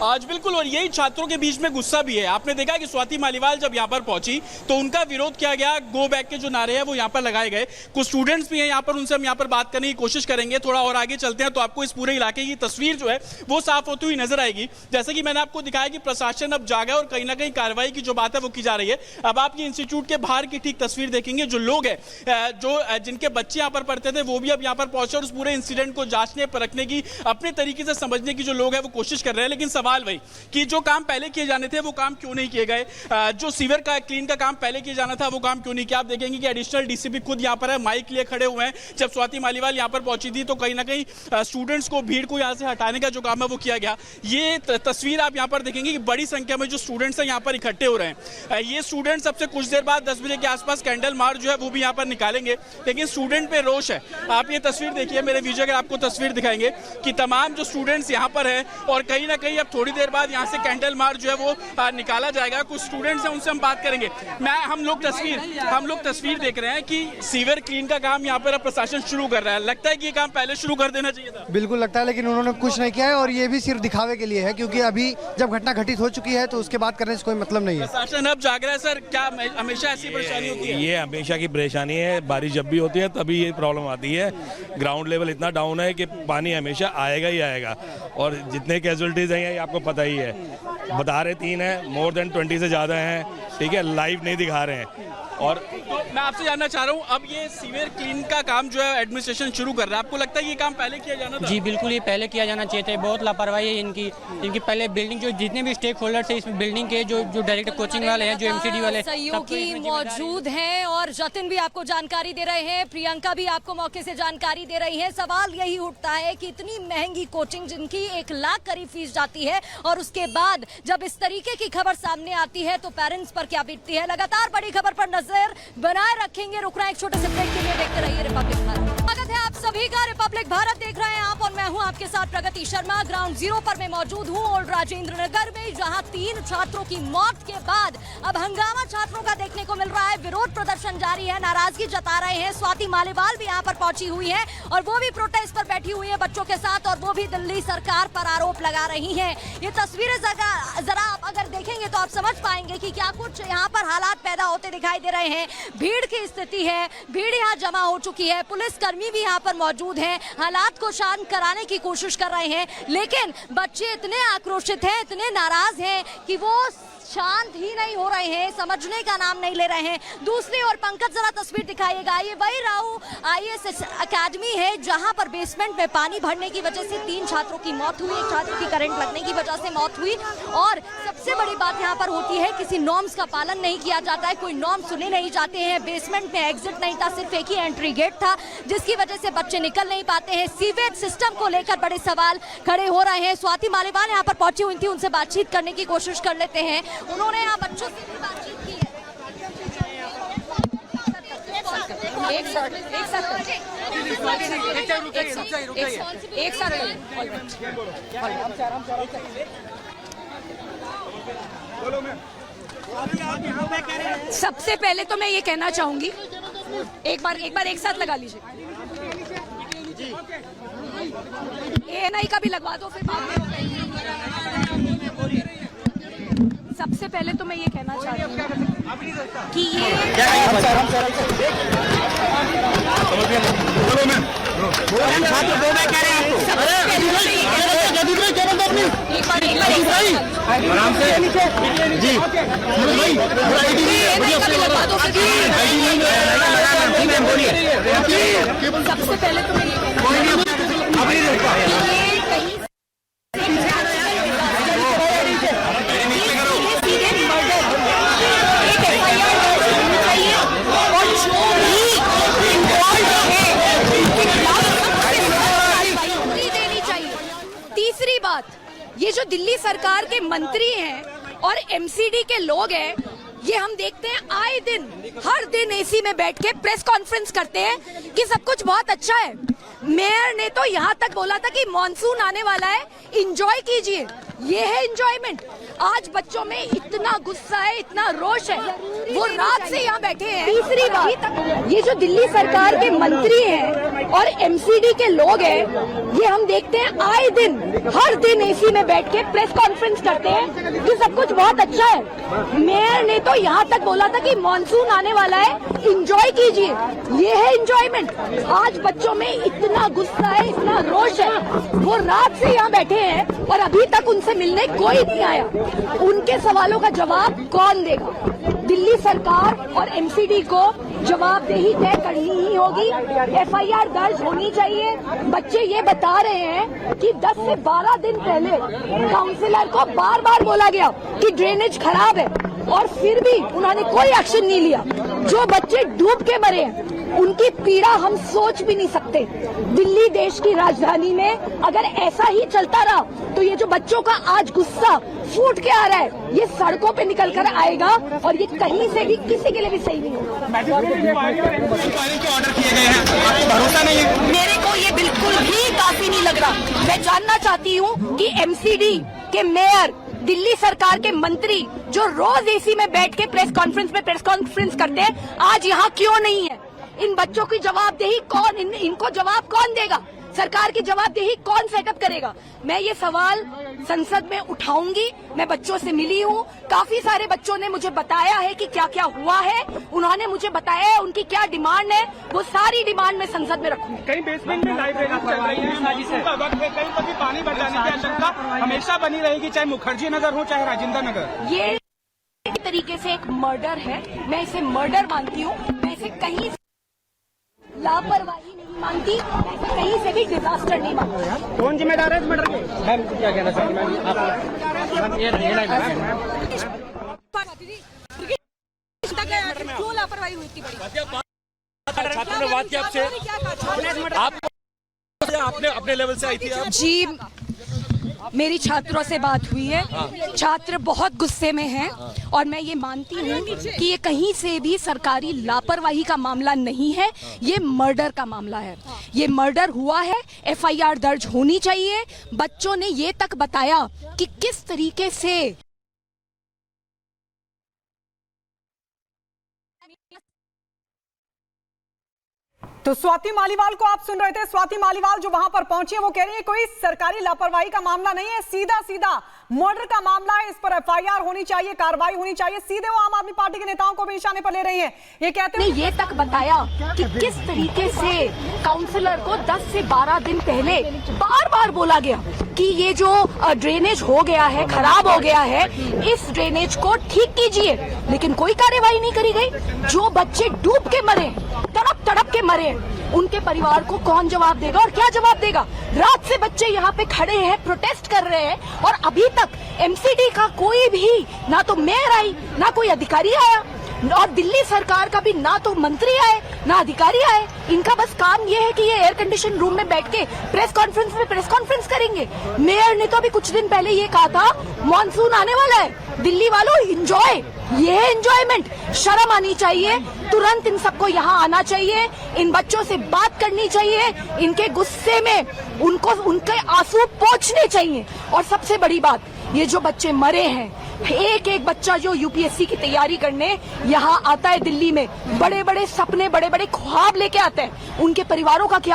आज बिल्कुल, और यही छात्रों के बीच में गुस्सा भी है। आपने देखा कि स्वाति मालीवाल जब यहाँ पर पहुंची तो उनका विरोध किया गया, गो बैक के जो नारे हैं वो यहाँ पर लगाए गए। कुछ स्टूडेंट्स भी हैं यहाँ पर, उनसे हम यहाँ पर बात करने की कोशिश करेंगे। थोड़ा और आगे चलते हैं तो आपको इस पूरे इलाके की तस्वीर जो है वो साफ होती हुई नजर आएगी। जैसे कि मैंने आपको दिखाया कि प्रशासन अब जागा और कहीं ना कहीं कार्रवाई की जो बात है वो की जा रही है। अब आप ये इंस्टीट्यूट के बाहर की ठीक तस्वीर देखेंगे, जो लोग हैं जो जिनके बच्चे यहाँ पर पढ़ते थे वो भी अब यहाँ पर पहुंचे और उस पूरे इंसिडेंट को जांचने परखने की, अपने तरीके से समझने की जो लोग हैं वो कोशिश कर रहे हैं। लेकिन सवाल वही कि जो काम पहले किए जाने थे वो काम क्यों नहीं किए गए, जो सीवर का क्लीन का काम पहले किया जाना था वो काम क्यों नहीं किया। आप देखेंगे कि एडिशनल डीसीपी खुद यहाँ पर है, माइक लिए खड़े हुए हैं। जब स्वाति मालीवाल यहाँ पर पहुंची थी तो कहीं ना कहीं स्टूडेंट्स को, भीड़ को यहाँ से हटाने का जो काम है वो किया गया। ये तस्वीर आप यहाँ पर देखेंगे कि बड़ी संख्या में जो स्टूडेंट्स हैं यहाँ पर इकट्ठे हो रहे हैं। ये स्टूडेंट्स सबसे कुछ देर बाद 10 बजे के आसपास कैंडल मार्च जो है वो भी यहाँ पर निकालेंगे। लेकिन स्टूडेंट पे रोष है। आप ये तस्वीर देखिए, मेरे वीडियो के आपको तस्वीर दिखाएंगे कि तमाम जो स्टूडेंट्स यहाँ पर हैं और कहीं ना कहीं अब थोड़ी देर बाद यहाँ से कैंडल मार्च जो है वो निकाला जाएगा। कुछ स्टूडेंट्स हैं, उनसे हम बात करेंगे। हम लोग तस्वीर देख रहे हैं कि सीवर क्लीन का काम यहाँ पर अब प्रशासन शुरू कर रहा है। लगता है कि ये काम पहले शुरू कर देना चाहिए था। बिल्कुल लगता है, लेकिन उन्होंने कुछ नहीं किया है और ये भी सिर्फ दिखावे के लिए है, क्योंकि अभी जब घटना घटित हो चुकी है तो उसके बाद करने से कोई मतलब नहीं है। प्रशासन अब जाग रहा है। सर, क्या हमेशा ऐसी परेशानी होती है? ये हमेशा की परेशानी है। बारिश जब भी होती है तभी ये प्रॉब्लम आती है। ग्राउंड लेवल इतना डाउन है कि पानी हमेशा आएगा ही आएगा। और जितने कैजुअलिटीज हैं ये आपको पता ही है, बता रहे 3 है, मोर देन 20 से ज़्यादा हैं। ठीक है, लाइव नहीं दिखा रहे हैं। और तो मैं आपसे जानना चाह रहा हूँ, अब ये सीवर क्लीन का काम जो है एडमिनिस्ट्रेशन शुरू कर रहा है, आपको लगता है ये काम पहले किया जाना था? जी बिल्कुल, ये पहले किया जाना चाहिए था। बहुत लापरवाही है इनकी पहले बिल्डिंग, जो जितने भी स्टेक होल्डर्स है इस बिल्डिंग के, जो डायरेक्ट कोचिंग वाले हैं, जो एमसीडी वाले सहयोगी मौजूद हैं और जतिन भी आपको जानकारी दे रहे हैं, प्रियंका भी आपको मौके से जानकारी दे रही है। सवाल यही उठता है कि इतनी महंगी कोचिंग जिनकी 1 लाख करीब फीस जाती है और उसके बाद जब इस तरीके की खबर सामने आती है तो पेरेंट्स पर क्या बीतती है। लगातार बड़ी खबर पर नजर बनाए रखेंगे। रुक रहा है एक छोटे से ब्रेक के लिए, देखते रहिए रिपब्लिक भारत। स्वागत है आप सभी का, रिपब्लिक भारत देख रहे हैं आप और मैं हूं आपके साथ प्रगति शर्मा। ग्राउंड जीरो पर मैं मौजूद हूं ओल्ड राजेंद्र नगर में, जहां 3 छात्रों की मौत के बाद अब हंगामा छात्रों का देखने को मिल रहा है। विरोध प्रदर्शन जारी है, नाराजगी जता रहे हैं। स्वाति मालीवाल भी यहाँ पर पहुंची हुई है और वो भी प्रोटेस्ट पर बैठी हुई है बच्चों के साथ, और वो भी दिल्ली सरकार पर आरोप लगा रही है। ये तस्वीरें जरा आप अगर देखेंगे तो आप समझ पाएंगे कि क्या कुछ यहाँ पर हालात पैदा होते दिखाई दे रहे हैं। भीड़ की स्थिति है, भीड़ यहाँ जमा हो चुकी है, पुलिस कर्मी भी यहाँ पर मौजूद हैं, हालात को शांत कराने की कोशिश कर रहे हैं। लेकिन बच्चे इतने आक्रोशित हैं, इतने नाराज हैं कि वो शांत ही नहीं हो रहे हैं, समझने का नाम नहीं ले रहे हैं। दूसरी ओर पंकज जरा तस्वीर दिखाइएगा, ये वही राहु IAS अकेडमी है जहां पर बेसमेंट में पानी भरने की वजह से 3 छात्रों की मौत हुई, 1 छात्र की करंट लगने की वजह से मौत हुई। और सबसे बड़ी बात यहाँ पर होती है, किसी नॉर्म्स का पालन नहीं किया जाता है, कोई नॉर्म सुने नहीं जाते हैं। बेसमेंट में एग्जिट नहीं था, सिर्फ एक ही एंट्री गेट था, जिसकी वजह से बच्चे निकल नहीं पाते हैं। सीवेज सिस्टम को लेकर बड़े सवाल खड़े हो रहे हैं। स्वाति मालीवाल यहाँ पर पहुंची हुई थी, उनसे बातचीत करने की कोशिश कर लेते हैं। उन्होंने यहाँ बच्चों से भी बातचीत की है। सबसे पहले तो मैं ये कहना चाहूंगी, एक बार एक साथ लगा लीजिए। ANI का भी लगवा दो फिर बाद में। सबसे पहले तो मैं ये कहना चाहती हूँ कि ये सबसे पहले तो तीसरी बात, ये जो दिल्ली सरकार के मंत्री हैं और MCD के लोग हैं, ये हम देखते हैं आए दिन, हर दिन AC में बैठ के प्रेस कॉन्फ्रेंस करते हैं कि सब कुछ बहुत अच्छा है। मेयर ने तो यहाँ तक बोला था कि मॉनसून आने वाला है, एंजॉय कीजिए। ये है एंजॉयमेंट। आज बच्चों में इतना गुस्सा है, इतना रोष है, वो रात से यहाँ बैठे हैं। तीसरी बात, ये जो दिल्ली सरकार के मंत्री हैं और एमसीडी के लोग हैं, ये हम देखते हैं आए दिन, हर दिन एसी में बैठ के प्रेस कॉन्फ्रेंस करते हैं कि सब कुछ बहुत अच्छा है। मेयर ने तो यहाँ तक बोला था कि मॉनसून आने वाला है, एंजॉय कीजिए। ये है एंजॉयमेंट। आज बच्चों में इतना गुस्सा है, इतना रोष है, वो रात से यहाँ बैठे हैं और अभी तक उनसे मिलने कोई नहीं आया। उनके सवालों का जवाब कौन देगा? दिल्ली सरकार और एमसीडी को जवाबदेही तय करनी ही होगी। एफआईआर दर्ज होनी चाहिए। बच्चे ये बता रहे हैं कि 10 से 12 दिन पहले काउंसिलर को बार बार बोला गया कि ड्रेनेज खराब है और फिर भी उन्होंने कोई एक्शन नहीं लिया। जो बच्चे डूब के मरे हैं, उनकी पीड़ा हम सोच भी नहीं सकते। दिल्ली देश की राजधानी में अगर ऐसा ही चलता रहा तो ये जो बच्चों का आज गुस्सा फूट के आ रहा है, ये सड़कों पे निकल कर आएगा और ये कहीं से भी किसी के लिए भी सही नहीं होगा। भरोसा नहीं है मेरे को ये बिल्कुल भी काफी नहीं लग रहा। मैं जानना चाहती हूँ कि एमसीडी के मेयर, दिल्ली सरकार के मंत्री जो रोज एसी में बैठ के प्रेस कॉन्फ्रेंस करते हैं, आज यहाँ क्यों नहीं है? इन बच्चों की जवाबदेही कौन, इनको जवाब कौन देगा? सरकार की जवाबदेही कौन सेटअप करेगा? मैं ये सवाल संसद में उठाऊंगी। मैं बच्चों से मिली हूँ, काफी सारे बच्चों ने मुझे बताया है कि क्या क्या हुआ है। उन्होंने मुझे बताया है उनकी क्या डिमांड है, वो सारी डिमांड मैं संसद में रखूंगी। कहीं बेसमेंट में लाइब्रेरी चल रही है, कहीं कभी पानी भर जाने की आशंका हमेशा बनी रहेगी, चाहे मुखर्जी नगर हो चाहे राजेंद्र नगर। ये एक तरीके से एक मर्डर है, मैं इसे मर्डर मानती हूँ। मैं इसे कहीं लापरवाही नहीं मानती, मैं इसे कहीं से भी डिजास्टर नहीं मानती। कौन जिम्मेदार है इस मर्डर के? मैम क्या कहना चाहती क्यों लापरवाही हुई थी? छात्रों ने बात की आपसे, आपने अपने लेवल से आई थी आप? जी, मेरी छात्रों से बात हुई है। छात्र बहुत गुस्से में हैं और मैं ये मानती हूँ कि ये कहीं से भी सरकारी लापरवाही का मामला नहीं है, ये मर्डर का मामला है। ये मर्डर हुआ है, एफआईआर दर्ज होनी चाहिए। बच्चों ने ये तक बताया कि किस तरीके से तो स्वाति मालीवाल को आप सुन रहे थे। स्वाति मालीवाल जो वहां पर पहुंची है वो कह रही है कोई सरकारी लापरवाही का मामला नहीं है, सीधा सीधा मर्डर का मामला है। इस पर एफआईआर होनी चाहिए, कार्रवाई होनी चाहिए। सीधे वो आम आदमी पार्टी के नेताओं को भी निशाने पर ले रही है। ये कहते हैं ये तक बताया कि किस तरीके से काउंसलर को 10 से 12 दिन पहले बार बार बोला गया कि ये जो ड्रेनेज हो गया है, खराब हो गया है, इस ड्रेनेज को ठीक कीजिए, लेकिन कोई कार्यवाही नहीं करी गई। जो बच्चे डूब के मरे, तड़प तड़प के मरे, उनके परिवार को कौन जवाब देगा और क्या जवाब देगा? रात से बच्चे यहाँ पे खड़े हैं, प्रोटेस्ट कर रहे हैं और अभी तक एमसीडी का कोई भी, ना तो मेयर आई, ना कोई अधिकारी आया, और दिल्ली सरकार का भी ना तो मंत्री आए ना अधिकारी आए। इनका बस काम ये है कि ये एयर कंडीशन रूम में बैठ के प्रेस कॉन्फ्रेंस करेंगे। मेयर ने तो अभी कुछ दिन पहले ये कहा था मॉनसून आने वाला है, दिल्ली वालों एंजॉय। ये है एंजॉयमेंट। शर्म आनी चाहिए, तुरंत इन सबको यहाँ आना चाहिए, इन बच्चों से बात करनी चाहिए, इनके गुस्से में उनको उनके आंसू पोंछने चाहिए। और सबसे बड़ी बात, ये जो बच्चे मरे हैं, एक एक बच्चा जो यूपीएससी की तैयारी करने यहाँ आता है दिल्ली में, बड़े बड़े सपने, बड़े बड़े ख्वाब लेके आता है, उनके परिवारों का क्या